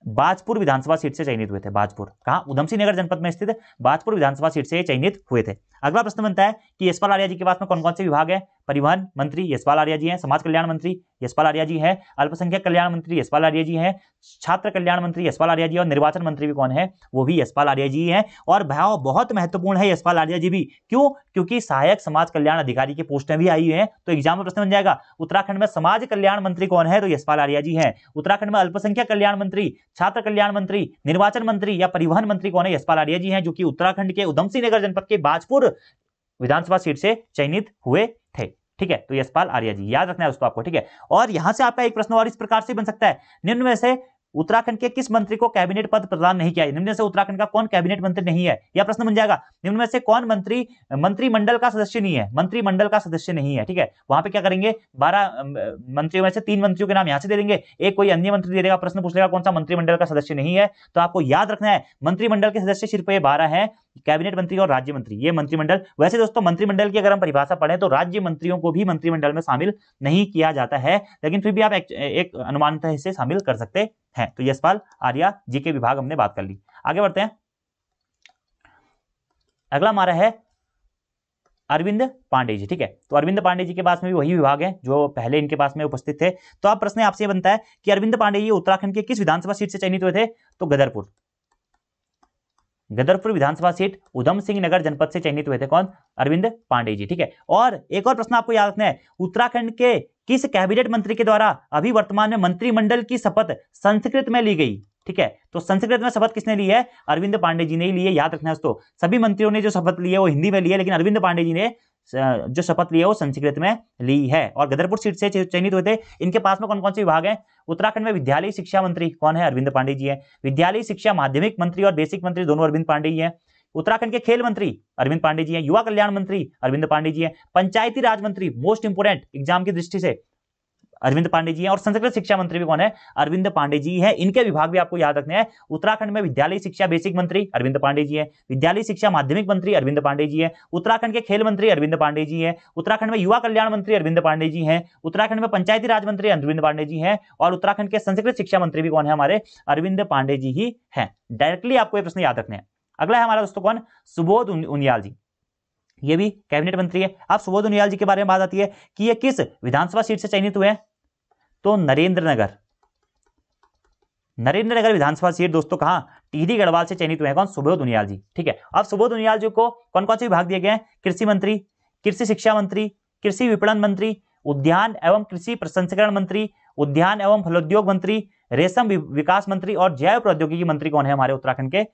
बाजपुर विधानसभा सीट से चयनित हुए थे। बाजपुर कहाँ, उधमसिंह नगर जनपद में स्थित बाजपुर विधानसभा सीट से चयनित हुए थे। अगला प्रश्न बनता है कि यशपाल आर्या जी के पास में कौन कौन से विभाग है। परिवहन मंत्री यशपाल आर्या जी हैं, समाज कल्याण मंत्री यशपाल आर्या जी हैं, अल्पसंख्यक कल्याण मंत्री यशपाल आर्या जी हैं, छात्र कल्याण मंत्री यशपाल आर्या जी, और निर्वाचन मंत्री भी कौन है, वो भी यशपाल आर्या जी हैं। और बहुत महत्वपूर्ण है यशपाल आर्या जी भी, क्यों, क्योंकि सहायक समाज कल्याण अधिकारी की पोस्टें भी आई हैं। तो एग्जाम में प्रश्न बन जाएगा, उत्तराखंड में समाज कल्याण मंत्री कौन है, तो यशपाल आर्या जी हैं। उत्तराखंड में अल्पसंख्यक कल्याण मंत्री, छात्र कल्याण मंत्री, निर्वाचन मंत्री या परिवहन मंत्री कौन है, यशपाल आर्या जी हैं, जो कि उत्तराखंड के उधमसिंह नगर जनपद के बाजपुर विधानसभा सीट से चयनित हुए थे। ठीक है, तो यशपाल आर्या जी याद रखना है दोस्तों आपको। ठीक है, और यहां से आपका एक प्रश्न और इस प्रकार से बन सकता है, निम्न में से उत्तराखंड के किस मंत्री को कैबिनेट पद प्रदान नहीं किया? निम्न में से उत्तराखंड का कौन कैबिनेट मंत्री नहीं है? यह प्रश्न बन जाएगा। निम्न में से कौन मंत्री मंत्रिमंडल का सदस्य नहीं है? मंत्रिमंडल का सदस्य नहीं है, ठीक है। वहां पे क्या करेंगे, 12 मंत्रियों में से 3 मंत्रियों के नाम यहां से दे देंगे, एक कोई अन्य मंत्री दे देगा, प्रश्न पूछ लेगा कौन सा मंत्रिमंडल का सदस्य नहीं है। तो आपको याद रखना है मंत्रिमंडल के सदस्य सिर्फ ये 12 हैं, कैबिनेट मंत्री और राज्य मंत्री, ये मंत्रिमंडल। वैसे दोस्तों मंत्रिमंडल की अगर हम परिभाषा पढ़ें तो राज्य मंत्रियों को भी मंत्रिमंडल में शामिल नहीं किया जाता है, लेकिन फिर भी आप एक अनुमानतः इसे शामिल कर सकते हैं। तो यशपाल आर्या जीके विभाग हमने बात कर ली। आगे बढ़ते हैं, अगला हमारा है अरविंद पांडे जी, ठीक है। तो अरविंद पांडे जी के पास में भी वही विभाग है जो पहले इनके पास में उपस्थित थे। तो अब प्रश्न आपसे बनता है कि अरविंद पांडे जी उत्तराखंड के किस विधानसभा सीट से चयनित हुए थे? तो गदरपुर विधानसभा सीट उधम सिंह नगर जनपद से चयनित हुए थे। कौन? अरविंद पांडे जी, ठीक है। और एक और प्रश्न आपको याद रखना है, उत्तराखंड के किस कैबिनेट मंत्री के द्वारा अभी वर्तमान में मंत्रिमंडल की शपथ संस्कृत में ली गई? ठीक है, तो संस्कृत में शपथ किसने ली है? अरविंद पांडे जी ने ही ली है, याद रखना है दोस्तों। सभी मंत्रियों ने जो शपथ ली है वो हिंदी में ली है, लेकिन अरविंद पांडे जी ने जो शपथ ली है वो संस्कृत में ली है। और गदरपुर सीट से चयनित हुए थे। इनके पास में कौन कौन से विभाग हैं? उत्तराखंड में विद्यालय शिक्षा मंत्री कौन है? अरविंद पांडे जी है। विद्यालय शिक्षा माध्यमिक मंत्री और बेसिक मंत्री दोनों अरविंद पांडे जी हैं। उत्तराखंड के खेल मंत्री अरविंद पांडे जी हैं। युवा कल्याण मंत्री अरविंद पांडे जी हैं। पंचायती राज मंत्री, मोस्ट इंपोर्टेंट एग्जाम की दृष्टि से, अरविंद पांडे जी हैं। और संस्कृत शिक्षा मंत्री भी कौन है? अरविंद पांडे जी हैं। इनके विभाग भी आपको याद रखने हैं। उत्तराखंड में विद्यालय शिक्षा बेसिक मंत्री अरविंद पांडे जी हैं। विद्यालय शिक्षा माध्यमिक मंत्री अरविंद पांडे जी हैं। उत्तराखंड के खेल मंत्री अरविंद पांडे जी हैं। उत्तराखंड में युवा कल्याण मंत्री अरविंद पांडे जी हैं। उत्तराखंड में पंचायती राज मंत्री अरविंद पांडे जी हैं। और उत्तराखंड के संस्कृत शिक्षा मंत्री भी कौन है? हमारे अरविंद पांडे जी ही हैं। डायरेक्टली आपको ये प्रश्न याद रखने हैं। अगला है हमारा दोस्तों कौन? सुबोध उनियाल जी, ये भी कैबिनेट मंत्री है। अब सुबोध उनियाल जी के बारे में बात आती है कि ये किस विधानसभा सीट से चयनित हुए हैं? तो नरेंद्रनगर विधानसभा सीट दोस्तों कहां? टिहरी गढ़वाल से चयनित हुए हैं। कौन? सुबोध उनियाल जी, ठीक है। अब सुबोध उनियाल जी को कौन कौन से विभाग दिए गए हैं? कृषि मंत्री, कृषि शिक्षा मंत्री, कृषि विपणन मंत्री, उद्यान एवं कृषि प्रसंस्करण मंत्री, उद्यान एवं फलोद्योग मंत्री, रेशम विकास मंत्री और जैव प्रौद्योगिकी मंत्री कौन है हमारे उत्तराखंड के?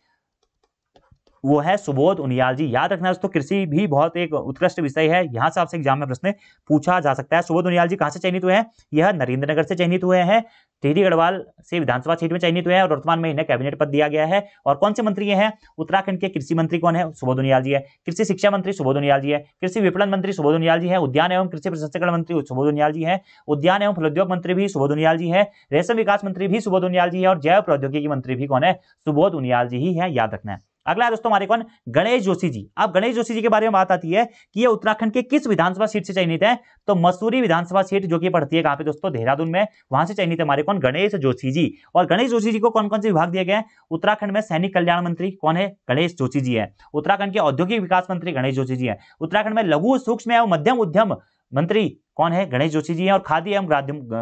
वो है सुबोध उनियाल जी। याद रखना दोस्तों, कृषि भी बहुत एक उत्कृष्ट विषय है, यहां से आपसे एग्जाम में प्रश्न पूछा जा सकता है। सुबोध उनियाल जी कहां से चयनित हुए हैं? यह नरेंद्रनगर से चयनित हुए हैं। टिहरी गढ़वाल से विधानसभा सीट में चयनित हुए हैं और वर्तमान में इन्हें कैबिनेट पद दिया गया है। और कौन से मंत्री हैं? उत्तराखंड के कृषि मंत्री कौन है? सुबोध उनियाल जी है। कृषि शिक्षा मंत्री सुबोध उनियाल जी है। कृषि विपणन मंत्री सुबोध उनियाल जी है। उद्यान एवं कृषि प्रसंस्करण मंत्री सुबोध उनियाल जी है। उद्यान एवं फलोद्योग मंत्री भी सुबोध उनियाल जी है। रेशम विकास मंत्री भी सुबोध उनियाल जी है। और जैव प्रौद्योगिकी मंत्री भी कौन है? सुबोध उनियाल जी ही है, याद रखना है। अगला है दोस्तों हमारे कौन? गणेश जोशी जी। अब गणेश जोशी जी के बारे में बात आती है कि ये उत्तराखंड के किस विधानसभा सीट से चयनित है? तो मसूरी विधानसभा सीट, जो कि पड़ती है कहां पे दोस्तों? देहरादून में, वहां से चयनित है हमारे कौन? गणेश जोशी जी। और गणेश जोशी जी को कौन कौन से विभाग दिए गए हैं? उत्तराखंड में सैनिक कल्याण मंत्री कौन है? गणेश जोशी जी है। उत्तराखंड के औद्योगिक विकास मंत्री गणेश जोशी जी है। उत्तराखंड में लघु सूक्ष्म एवं मध्यम उद्यम मंत्री कौन है? गणेश जोशी जी हैं। और खाद्य एवं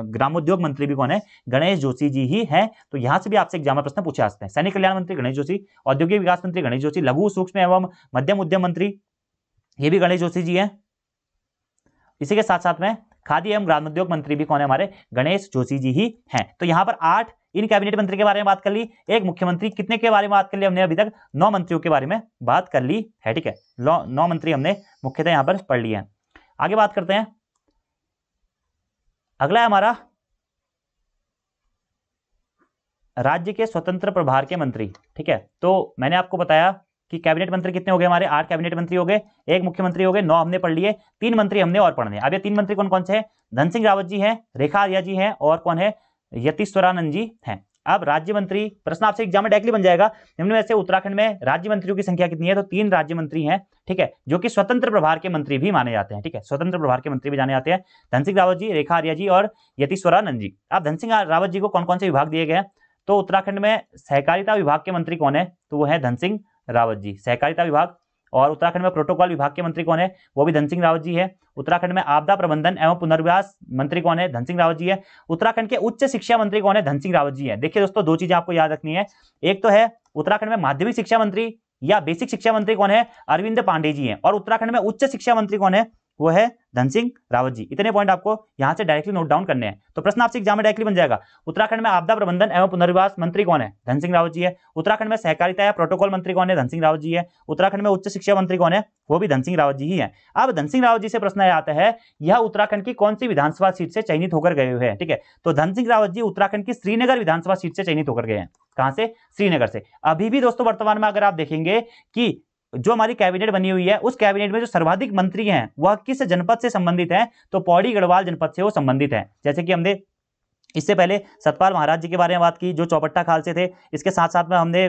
ग्रामोद्योग मंत्री भी कौन है? गणेश जोशी जी ही हैं। तो यहां से भी आपसे एग्जाम में प्रश्न पूछे जा सकते हैं। सैनिक कल्याण मंत्री गणेश जोशी, औद्योगिक विकास मंत्री गणेश जोशी, लघु सूक्ष्म एवं मध्यम उद्यम मंत्री ये भी गणेश जोशी जी हैं। इसी के साथ साथ में खाद्य एवं ग्रामोद्योग मंत्री भी कौन है? हमारे गणेश जोशी जी ही हैं। तो यहां पर 8 इन कैबिनेट मंत्री के बारे में बात कर ली। एक मुख्यमंत्री, कितने के बारे में बात कर ली हमने? अभी तक 9 मंत्रियों के बारे में बात कर ली है, ठीक है। 9 मंत्री हमने मुख्यतः यहां पर पढ़ लिए हैं। आगे बात करते हैं, अगला है हमारा राज्य के स्वतंत्र प्रभार के मंत्री, ठीक है। तो मैंने आपको बताया कि कैबिनेट मंत्री कितने हो गए हमारे? 8 कैबिनेट मंत्री हो गए, 1 मुख्यमंत्री हो गए, 9 हमने पढ़ लिए, 3 मंत्री हमने और पढ़ने। अब ये 3 मंत्री कौन कौन से हैं? धन सिंह रावत जी हैं, रेखा आर्या जी हैं, और कौन है? यतीश्वरानंद जी हैं। अब राज्य मंत्री, प्रश्न आपसे एग्जाम में डायरेक्टली बन जाएगा। निम्न में से उत्तराखंड में राज्य मंत्रियों की संख्या कितनी है? तो 3 राज्य मंत्री हैं, ठीक है, जो कि स्वतंत्र प्रभार के मंत्री भी माने जाते हैं, ठीक है। स्वतंत्र प्रभार के मंत्री भी जाने जाते हैं। धन सिंह रावत जी, रेखा आर्या जी और यतीश्वरानंद जी। अब धन सिंह रावत जी को कौन कौन से विभाग दिए गए हैं? तो उत्तराखंड में सहकारिता विभाग के मंत्री कौन है? तो वो है धन सिंह रावत जी, सहकारिता विभाग। और उत्तराखंड में प्रोटोकॉल विभाग के मंत्री कौन है? वो भी धन सिंह रावत जी है। उत्तराखंड में आपदा प्रबंधन एवं पुनर्वास मंत्री कौन है? धन सिंह रावत जी है। उत्तराखंड के उच्च शिक्षा मंत्री कौन है? धन सिंह रावत जी है। देखिए दोस्तों, 2 चीजें आपको याद रखनी है। एक तो है उत्तराखंड में माध्यमिक शिक्षा मंत्री या बेसिक शिक्षा मंत्री कौन है? अरविंद पांडे जी हैं। और उत्तराखंड में उच्च शिक्षा मंत्री कौन है? वो है धन सिंह रावत जी। इतने पॉइंट आपको यहां से डायरेक्टली नोट डाउन करने हैं। तो प्रश्न आपसे एग्जाम में डायरेक्टली बन जाएगा, उत्तराखंड में आपदा प्रबंधन एवं पुनर्वास मंत्री कौन है? धन सिंह रावत जी है। उत्तराखंड में सहकारिता या प्रोटोकॉल मंत्री कौन है? धन सिंह रावत जी है। उत्तराखंड में उच्च शिक्षा मंत्री कौन है? वो भी धन सिंह रावत जी ही है। अब धन सिंह रावत जी से प्रश्न आता है, यह उत्तराखंड की कौन सी विधानसभा सीट से चयनित होकर गए हुए हैं? ठीक है, तो धन सिंह रावत जी उत्तराखंड की श्रीनगर विधानसभा सीट से चयनित होकर गए हैं। कहां से? श्रीनगर से। अभी भी दोस्तों वर्तमान में अगर आप देखेंगे कि जो हमारी कैबिनेट बनी हुई है, उस कैबिनेट में जो सर्वाधिक मंत्री हैं वह किस जनपद से संबंधित हैं? तो पौड़ी गढ़वाल जनपद से वो संबंधित हैं। जैसे कि हमने इससे पहले सतपाल महाराज जी के बारे में बात की जो चौपट्टा खाल से थे, इसके साथ साथ में हमने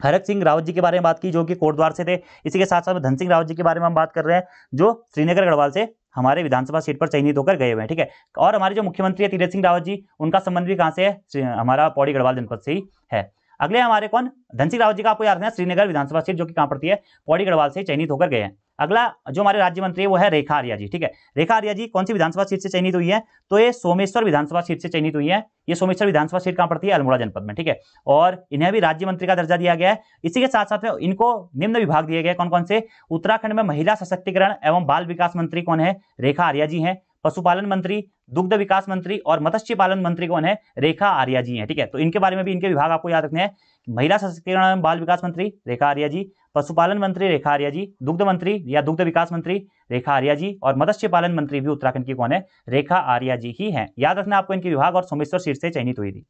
हरक सिंह रावत जी के बारे में बात की जो कि कोटद्वार से थे, इसी के साथ साथ में धन सिंह रावत जी के बारे में हम बात कर रहे हैं जो श्रीनगर गढ़वाल से हमारे विधानसभा सीट पर चयनित होकर गए हुए हैं। ठीक है, और हमारे जो मुख्यमंत्री है तीरथ सिंह रावत जी, उनका संबंध भी कहां से है? हमारा पौड़ी गढ़वाल जनपद से ही है। अगले हमारे कौन? धन सिंह रावत जी का आपको याद रखना है श्रीनगर विधानसभा सीट जो कि कहां पड़ती है? पौड़ी गढ़वाल से चयनित होकर गए हैं। अगला जो हमारे राज्य मंत्री है वो है रेखा आर्या जी। ठीक है, रेखा आर्या जी कौन सी विधानसभा सीट से चयनित हुई है? तो ये सोमेश्वर विधानसभा सीट से चयनित हुई है। ये सोमेश्वर विधानसभा सीट कहां पड़ती है? अल्मोड़ा जनपद में। ठीक है, और इन्हें भी राज्य मंत्री का दर्जा दिया गया है। इसी के साथ साथ में इनको निम्न विभाग दिए गए कौन कौन से? उत्तराखंड में महिला सशक्तिकरण एवं बाल विकास मंत्री कौन है? रेखा आर्या जी हैं। पशुपालन मंत्री, दुग्ध विकास मंत्री और मत्स्य पालन मंत्री कौन है? रेखा आर्या जी हैं। ठीक है, तो इनके बारे में भी इनके विभाग आपको याद रखने हैं। महिला सशक्तिकरण एवं बाल विकास मंत्री रेखा आर्या जी, पशुपालन मंत्री रेखा आर्या जी, दुग्ध मंत्री या दुग्ध विकास मंत्री रेखा आर्या जी और मत्स्य पालन मंत्री भी उत्तराखंड की कौन है? रेखा आर्या जी ही हैं। याद रखना आपको इनके विभाग, और सोमेश्वर सीट से चयनित हुई थी।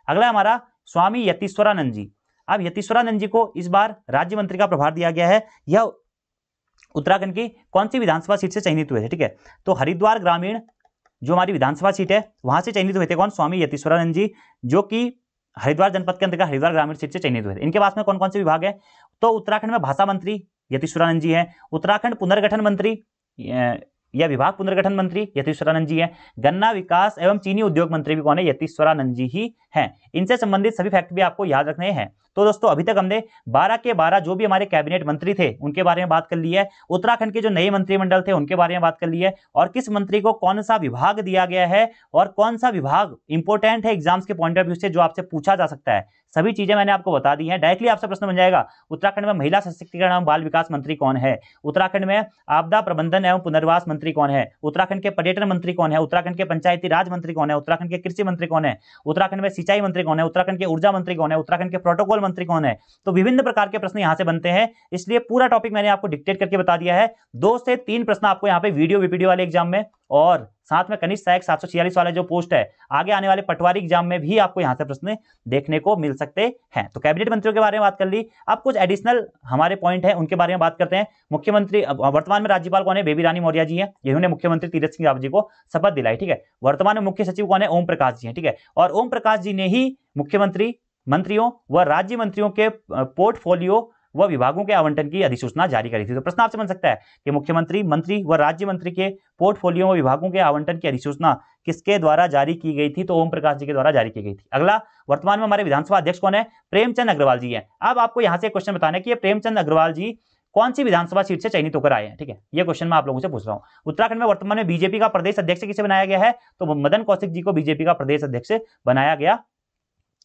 अगला हमारा स्वामी यतीश्वरानंद जी। अब यतीश्वरानंद जी को इस बार राज्य मंत्री का प्रभार दिया गया है। यह उत्तराखंड की कौन सी विधानसभा सीट से चयनित हुए थे? ठीक है, तो हरिद्वार ग्रामीण जो हमारी विधानसभा सीट है वहां से चयनित हुए थे कौन? स्वामी यतीश्वरानंद जी, जो कि हरिद्वार जनपद के अंतर्गत हरिद्वार ग्रामीण सीट से चयनित हुए थे। इनके पास में कौन कौन से विभाग है? तो उत्तराखंड में भाषा मंत्री यतीश्वरानंद जी हैं। उत्तराखंड पुनर्गठन मंत्री या विभाग पुनर्गठन मंत्री यतीश्वरानंद जी हैं। गन्ना विकास एवं चीनी उद्योग मंत्री भी कौन है? यतीश्वरानंद जी ही हैं। इनसे संबंधित सभी फैक्ट भी आपको याद रखने हैं। तो दोस्तों अभी तक हमने 12 के 12 जो भी हमारे कैबिनेट मंत्री थे उनके बारे में बात कर ली है। उत्तराखंड के जो नए मंत्रिमंडल थे उनके बारे में बात कर ली है, और किस मंत्री को कौन सा विभाग दिया गया है और कौन सा विभाग इंपॉर्टेंट है एग्जाम्स के पॉइंट ऑफ व्यू से जो आपसे पूछा जा सकता है, सभी चीजें मैंने आपको बता दी हैं। डायरेक्टली आपसे प्रश्न बन जाएगा, उत्तराखंड में महिला सशक्तिकरण एवं बाल विकास मंत्री कौन है? उत्तराखंड में आपदा प्रबंधन एवं पुनर्वास मंत्री कौन है? उत्तराखंड के पर्यटन मंत्री कौन है? उत्तराखंड के पंचायती राज मंत्री कौन है? उत्तराखंड के कृषि मंत्री कौन है? उत्तराखंड में सिंचाई मंत्री कौन है? उत्तराखंड के ऊर्जा मंत्री कौन है? उत्तराखंड के प्रोटोकॉल मंत्री कौन है? तो विभिन्न प्रकार के प्रश्न यहां से बनते हैं, इसलिए पूरा टॉपिक मैंने आपको डिक्टेट करके बता दिया है। 2 से 3 प्रश्न आपको यहाँ पे वीडियो वीपीडीओ वाले एग्जाम में, और साथ में कनिष्ठ सहायक 746 वाला जो पोस्ट है आगे आने वाले पटवारी एग्जाम में भी आपको यहां से प्रश्न देखने को मिल सकते हैं। तो कैबिनेट मंत्रियों के बारे में बात कर ली। अब कुछ एडिशनल हमारे पॉइंट है उनके बारे में बात करते हैं। मुख्यमंत्री वर्तमान में राज्यपाल कौन है? बेबी रानी मौर्य जी हैं। जिन्होंने मुख्यमंत्री तीरथ सिंह रावत जी को शपथ दिलाई। ठीक है, वर्तमान में मुख्य सचिव कौन है? ओम प्रकाश जी हैं। ठीक है, और ओम प्रकाश जी ने ही मुख्यमंत्री मंत्रियों व राज्य मंत्रियों के पोर्टफोलियो व विभागों के आवंटन की अधिसूचना जारी करी थी। तो प्रश्न आपसे बन सकता है कि मुख्यमंत्री, मंत्री व राज्य मंत्री के पोर्टफोलियो व विभागों के आवंटन की अधिसूचना किसके द्वारा जारी की गई थी? तो ओम प्रकाश जी के द्वारा जारी की गई थी। अगला, वर्तमान में हमारे विधानसभा अध्यक्ष कौन है? प्रेमचंद अग्रवाल जी हैं। अब आपको यहां से क्वेश्चन बताना है कि ये प्रेमचंद अग्रवाल जी कौन सी विधानसभा सीट से चयनित होकर आए हैं? ठीक है, ये क्वेश्चन मैं आप लोगों से पूछ रहा हूं। उत्तराखंड में वर्तमान में बीजेपी का प्रदेश अध्यक्ष किसे बनाया गया है? तो मदन कौशिक जी को बीजेपी का प्रदेश अध्यक्ष बनाया गया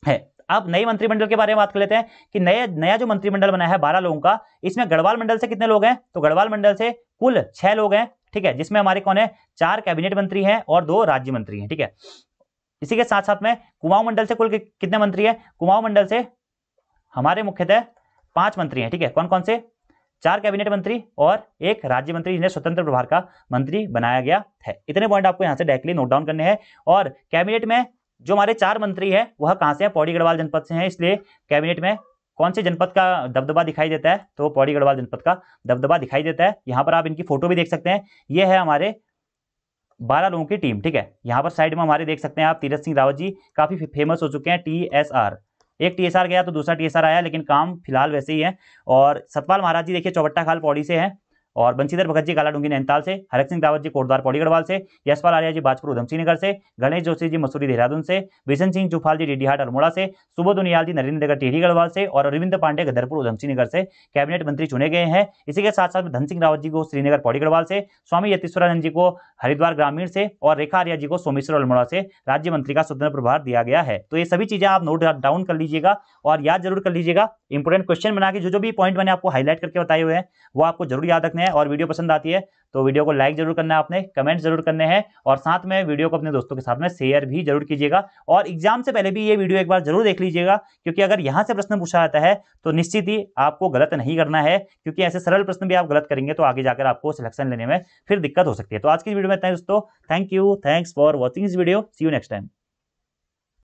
है। अब नए मंत्रिमंडल के बारे में बात कर लेते हैं कि नया जो मंत्रिमंडल बना है 12 लोगों का, इसमें गढ़वाल मंडल से कितने लोग हैं? तो गढ़वाल मंडल से कुल 6 लोग हैं। ठीक है, जिसमें हमारे कौन है? 4 कैबिनेट मंत्री हैं और 2 राज्य मंत्री हैं। ठीक है, इसी के साथ साथ में कुमाऊं मंडल से कुल कितने मंत्री हैं? कुमाऊं मंडल से हमारे मुख्यतः 5 मंत्री हैं। ठीक है, कौन कौन से? 4 कैबिनेट मंत्री और 1 राज्य मंत्री, जिन्हें स्वतंत्र प्रभार का मंत्री बनाया गया है। इतने पॉइंट आपको यहां से डायरेक्टली नोट डाउन करने हैं। और कैबिनेट में जो हमारे 4 मंत्री हैं वह कहां से हैं? पौड़ी गढ़वाल जनपद से हैं। इसलिए कैबिनेट में कौन से जनपद का दबदबा दिखाई देता है? तो पौड़ी गढ़वाल जनपद का दबदबा दिखाई देता है। यहां पर आप इनकी फोटो भी देख सकते हैं। यह है हमारे 12 लोगों की टीम। ठीक है, यहां पर साइड में हमारे देख सकते हैं आप तीरथ सिंह रावत जी, काफी फेमस हो चुके हैं। TSR, एक TSR गया तो दूसरा TSR आया, लेकिन काम फिलहाल वैसे ही है। और सतपाल महाराज जी देखिए चौबट्टा खाल पौड़ी से हैं, और बंशीधर भगत जी कालाडूंगी नैनीताल से, हरक सिंह रावत जी कोटद्वार पौड़ी गढ़वाल से, यशपाल आर्या जी बाजपुर उधमसिंह नगर से, गणेश जोशी जी मसूरी देहरादून से, बिशन सिंह चुफाल जी डीडीहाट अल्मोड़ा से, सुबोध उनियाल जी नरेंद्रनगर टिहरी गढ़वाल से और अरविंद पांडे गदरपुर उधमसिंह नगर से कैबिनेट मंत्री चुने गए हैं। इसी के साथ साथ धन सिंह रावत जी को श्रीनगर पौड़ी गढ़वाल से, स्वामी यतीश्वरानंद जी को हरिद्वार ग्रामीण से और रेखा आर्या जी को सोमेश्वर अल्मोड़ा से राज्य मंत्री का स्वतंत्र प्रभार दिया गया है। तो ये सभी चीजें आप नोट डाउन कर लीजिएगा और याद जरूर कर लीजिएगा। इंपोर्टेंट क्वेश्चन बना के जो भी पॉइंट मैंने आपको हाईलाइट करके बताए हुए हैं वो आपको जरूर याद रखने हैं। हैं और वीडियो पसंद आती है तो वीडियो को लाइक जरूर करना है आपने, कमेंट जरूर करने हैं और साथ में वीडियो को अपने दोस्तों के साथ में शेयर भी जरूर कीजिएगा। और एग्जाम से पहले भी ये वीडियो एक बार जरूर देख लीजिएगा, क्योंकि अगर यहां से प्रश्न पूछा जाता है तो निश्चित ही आपको गलत नहीं करना है, क्योंकि ऐसे सरल प्रश्न भी आप गलत करेंगे तो आगे जाकर आपको सिलेक्शन लेने में फिर दिक्कत हो सकती है। तो आज की वीडियो में इतना ही दोस्तों, thank you, thanks for watching this video, see you next time.